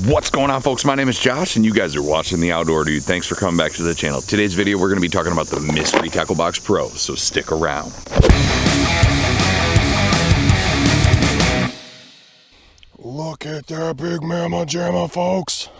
What's going on, folks? My name is Josh, and you guys are watching The Outdoor Dude. Thanks for coming back to the channel. Today's video, we're going to be talking about the Mystery Tackle Box Pro, so stick around. Look at that big mamma jamma, folks.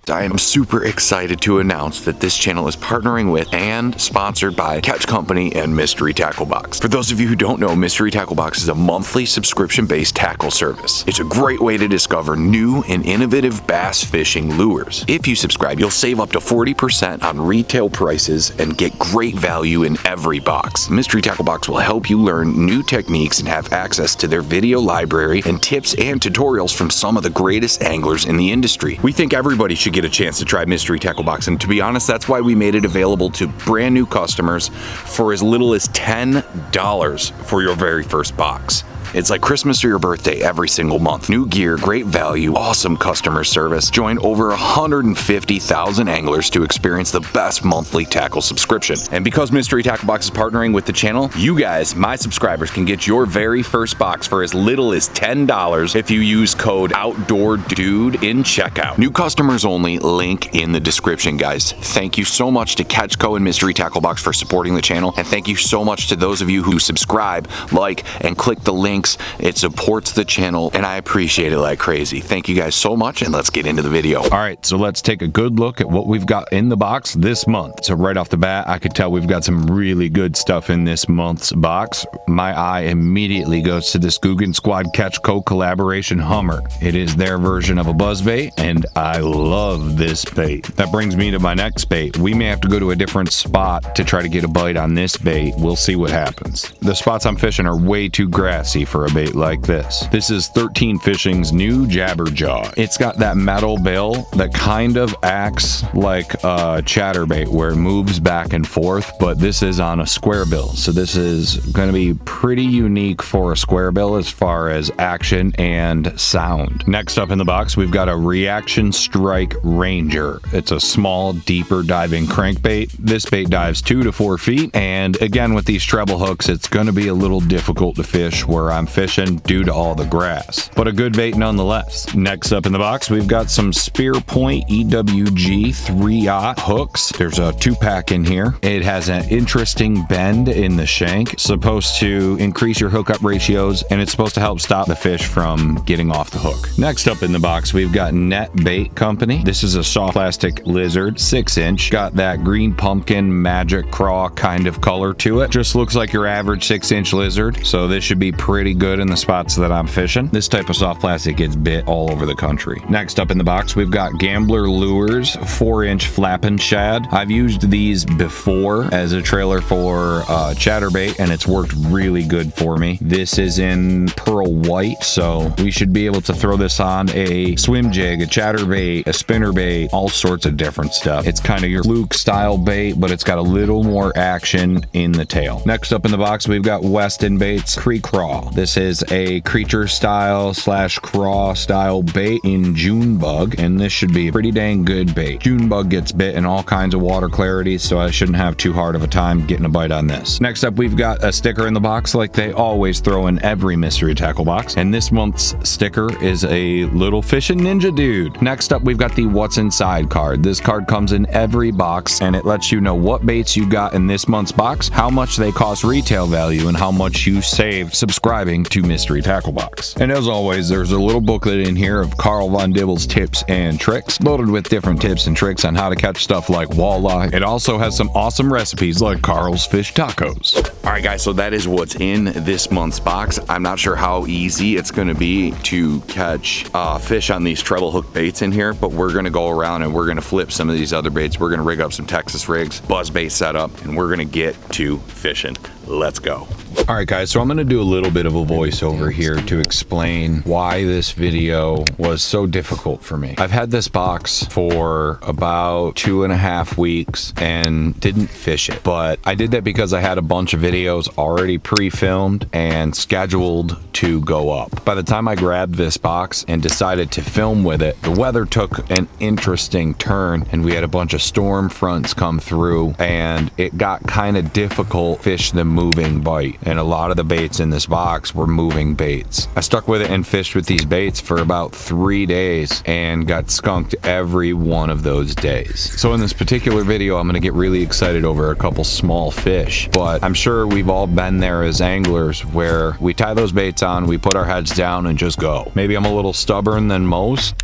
I am super excited to announce that this channel is partnering with and sponsored by Catch Company and Mystery Tackle Box. For those of you who don't know, Mystery Tackle Box is a monthly subscription-based tackle service. It's a great way to discover new and innovative bass fishing lures. If you subscribe, you'll save up to 40% on retail prices and get great value in every box. Mystery Tackle Box will help you learn new techniques and have access to their video library and tips and tutorials from some of the greatest anglers in the industry. We think everybody should get a chance to try Mystery Tackle Box, and to be honest, that's why we made it available to brand new customers for as little as $10 for your very first box. It's like Christmas or your birthday every single month. New gear, great value, awesome customer service. Join over 150,000 anglers to experience the best monthly tackle subscription. And because Mystery Tackle Box is partnering with the channel, you guys, my subscribers, can get your very first box for as little as $10 if you use code OutdoorDude in checkout. New customers only, link in the description, guys. Thank you so much to Catchco and Mystery Tackle Box for supporting the channel, and thank you so much to those of you who subscribe, like, and click the link. It supports the channel, and I appreciate it like crazy. Thank you guys so much, and let's get into the video. All right, so let's take a good look at what we've got in the box this month. So right off the bat, I could tell we've got some really good stuff in this month's box. My eye immediately goes to this Googan Squad Catchco collaboration Hummer. It is their version of a buzzbait, and I love this bait. That brings me to my next bait. We may have to go to a different spot to try to get a bite on this bait. We'll see what happens. The spots I'm fishing are way too grassy for a bait like this. This is 13 Fishing's new Jabberjaw. It's got that metal bill that kind of acts like a chatterbait where it moves back and forth, but this is on a square bill. So this is going to be pretty unique for a square bill as far as action and sound. Next up in the box, we've got a Reaction Strike Ranger. It's a small, deeper diving crankbait. This bait dives 2 to 4 feet, and again with these treble hooks, it's going to be a little difficult to fish where I'm fishing due to all the grass, but a good bait nonetheless. Next up in the box, we've got some Spear Point EWG 3/0 hooks. There's a 2-pack in here. It has an interesting bend in the shank, supposed to increase your hookup ratios, and it's supposed to help stop the fish from getting off the hook. Next up in the box, we've got Net Bait Company. This is a soft plastic lizard, 6-inch. Got that green pumpkin magic craw kind of color to it. Just looks like your average 6-inch lizard, so this should be pretty good in the spots that I'm fishing. This type of soft plastic gets bit all over the country. Next up in the box, we've got Gambler Lures 4-inch flapping shad. I've used these before as a trailer for chatterbait, and it's worked really good for me. This is in pearl white, so we should be able to throw this on a swim jig, a chatterbait, a spinnerbait, all sorts of different stuff. It's kind of your fluke style bait, but it's got a little more action in the tail. Next up in the box, we've got Weston Baits Creek Craw. This is a creature style / craw style bait in June bug, and this should be a pretty dang good bait. June bug gets bit in all kinds of water clarities, so I shouldn't have too hard of a time getting a bite on this. Next up, we've got a sticker in the box like they always throw in every Mystery Tackle Box, and this month's sticker is a little fishing ninja dude. Next up, we've got the What's Inside card. This card comes in every box, and it lets you know what baits you got in this month's box, how much they cost retail value, and how much you saved subscribing to Mystery Tackle Box. And as always, there's a little booklet in here of Carl Von Dibble's tips and tricks, loaded with different tips and tricks on how to catch stuff like walleye. It also has some awesome recipes like Carl's Fish Tacos. All right, guys, so that is what's in this month's box. I'm not sure how easy it's going to be to catch fish on these treble hook baits in here, but we're going to go around and we're going to flip some of these other baits. We're going to rig up some Texas rigs, buzz bait setup, and we're going to get to fishing. Let's go. All right, guys, so I'm going to do a little bit of a voiceover here to explain why this video was so difficult for me. I've had this box for about 2.5 weeks and didn't fish it, but I did that because I had a bunch of videos already pre-filmed and scheduled to go up. By the time I grabbed this box and decided to film with it, the weather took an interesting turn and we had a bunch of storm fronts come through, and it got kind of difficult to fish them moving bite, and a lot of the baits in this box were moving baits. I stuck with it and fished with these baits for about 3 days and got skunked every one of those days. So in this particular video, I'm gonna get really excited over a couple small fish, but I'm sure we've all been there as anglers where we tie those baits on, we put our heads down and just go. Maybe I'm a little stubborn than most.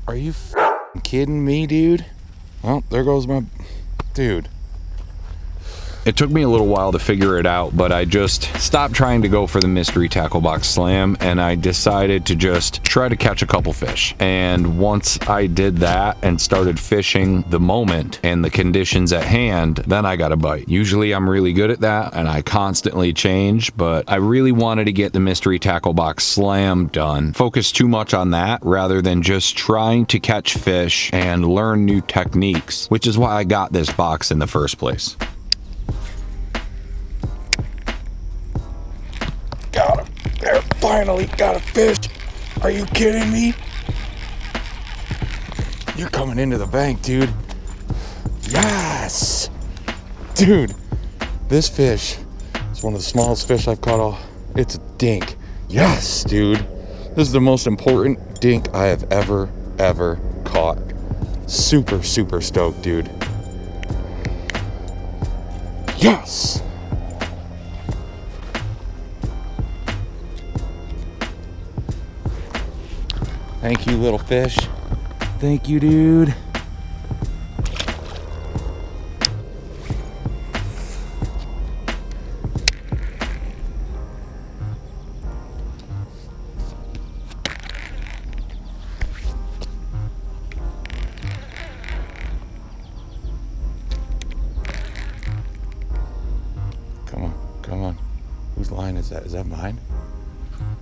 Are you kidding me, dude? Well, there goes my dude. It took me a little while to figure it out, but I just stopped trying to go for the mystery tackle box slam, and I decided to just try to catch a couple fish. And once I did that and started fishing the moment and the conditions at hand, then I got a bite. Usually I'm really good at that and I constantly change, but I really wanted to get the mystery tackle box slam done. Focus too much on that rather than just trying to catch fish and learn new techniques, which is why I got this box in the first place. Got him. There, finally got a fish. Are you kidding me? You're coming into the bank, dude. Yes! Dude, this fish is one of the smallest fish I've caught all. It's a dink. Yes, dude. This is the most important dink I have ever caught. Super stoked, dude. Yes! Thank you, little fish. Thank you, dude. Come on. Whose line is that? Is that mine?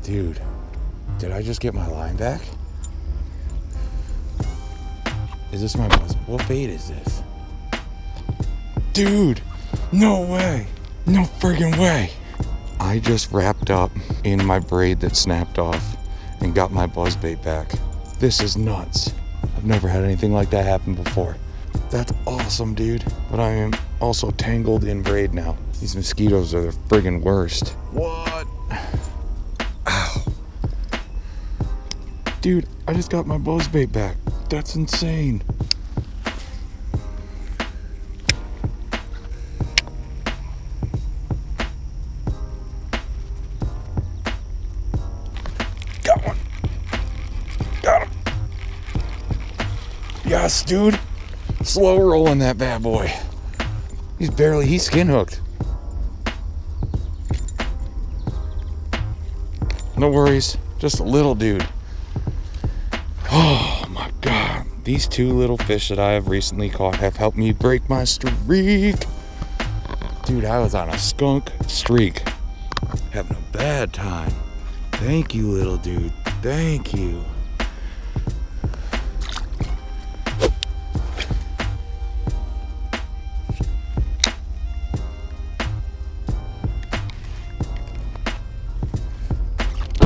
Dude, did I just get my line back? Is this my buzz? What bait is this? Dude, no way. No friggin' way. I just wrapped up in my braid that snapped off and got my buzzbait back. This is nuts. I've never had anything like that happen before. That's awesome, dude. But I am also tangled in braid now. These mosquitoes are the friggin' worst. What? Ow. Dude, I just got my buzzbait back. That's insane. Got one. Got him. Yes, dude. Slow rolling that bad boy. He's skin hooked. No worries, just a little dude. Oh my God. These two little fish that I have recently caught have helped me break my streak. Dude, I was on a skunk streak. Having a bad time. Thank you, little dude. Thank you.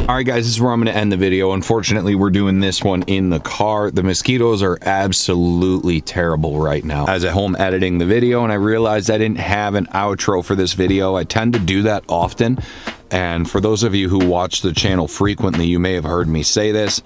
All right, guys, this is where I'm going to end the video. Unfortunately, we're doing this one in the car. The mosquitoes are absolutely terrible right now. I was at home editing the video, and I realized I didn't have an outro for this video. I tend to do that often, and for those of you who watch the channel frequently, you may have heard me say this,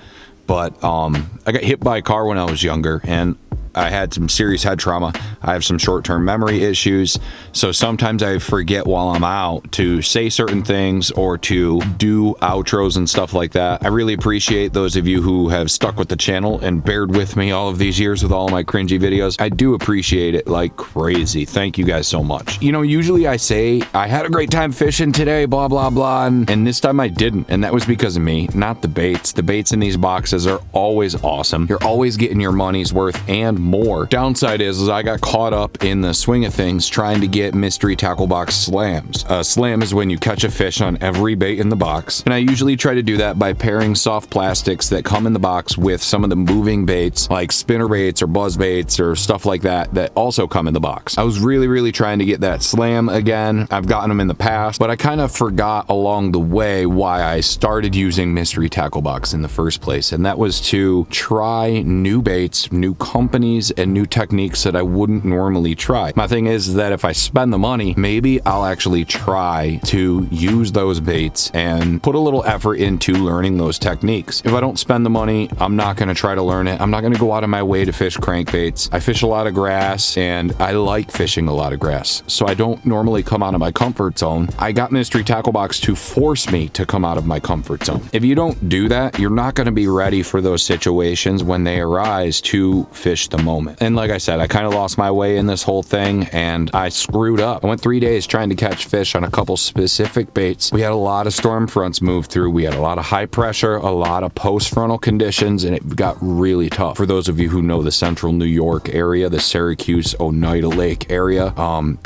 but I got hit by a car when I was younger, and I had some serious head trauma. I have some short-term memory issues, so sometimes I forget while I'm out to say certain things or to do outros and stuff like that. I really appreciate those of you who have stuck with the channel and bared with me all of these years with all of my cringy videos. I do appreciate it like crazy. Thank you guys so much. You know, usually I say, I had a great time fishing today, blah, blah, blah, and this time I didn't, and that was because of me, not the baits. The baits in these boxes are always awesome. You're always getting your money's worth and more. Downside is I got caught up in the swing of things trying to get mystery tackle box slams. A slam is when you catch a fish on every bait in the box, and I usually try to do that by pairing soft plastics that come in the box with some of the moving baits like spinner baits or buzz baits or stuff like that that also come in the box. I was really trying to get that slam again. I've gotten them in the past, but I kind of forgot along the way why I started using mystery tackle box in the first place, and that was to try new baits, new companies, economies and new techniques that I wouldn't normally try. My thing is that if I spend the money, maybe I'll actually try to use those baits and put a little effort into learning those techniques. If I don't spend the money, I'm not going to try to learn it. I'm not going to go out of my way to fish crankbaits. I fish a lot of grass and I like fishing a lot of grass. So I don't normally come out of my comfort zone. I got Mystery Tackle Box to force me to come out of my comfort zone. If you don't do that, you're not going to be ready for those situations when they arise to fish the moment. And like I said, I kind of lost my way in this whole thing and I screwed up. I went 3 days trying to catch fish on a couple specific baits. We had a lot of storm fronts move through. We had a lot of high pressure, a lot of post-frontal conditions, and it got really tough. For those of you who know the central New York area, the Syracuse, Oneida Lake area,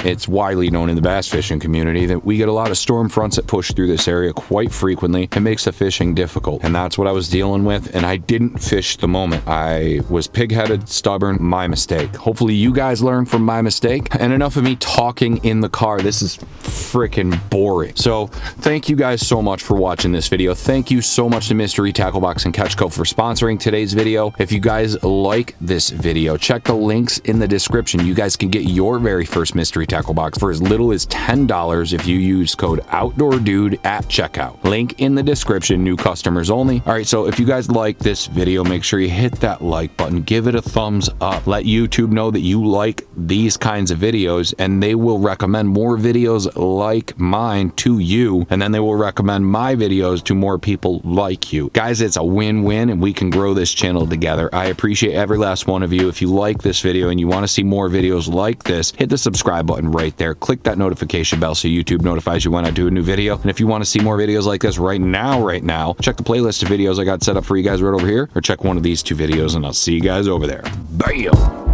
it's widely known in the bass fishing community that we get a lot of storm fronts that push through this area quite frequently. It makes the fishing difficult, and that's what I was dealing with, and I didn't fish the moment. I was pig-headed, stubborn, my mistake. Hopefully you guys learn from my mistake. And enough of me talking in the car. This is freaking boring. So thank you guys so much for watching this video. Thank you so much to Mystery Tackle Box and Catch Co for sponsoring today's video. If you guys like this video, check the links in the description. You guys can get your very first Mystery Tackle Box for as little as $10 if you use code OutdoorDude at checkout. Link in the description, new customers only. All right, so if you guys like this video, make sure you hit that like button, give it a thumbs up, let YouTube know that you like these kinds of videos, and they will recommend more videos like mine to you, and then they will recommend my videos to more people like you. Guys, it's a win-win, and we can grow this channel together. I appreciate every last one of you. If you like this video and you want to see more videos like this, hit the subscribe button right there. Click that notification bell so YouTube notifies you when I do a new video. And if you want to see more videos like this right now, check the playlist of videos I got set up for you guys right over here, or check one of these two videos, and I'll see you guys over there. Bam!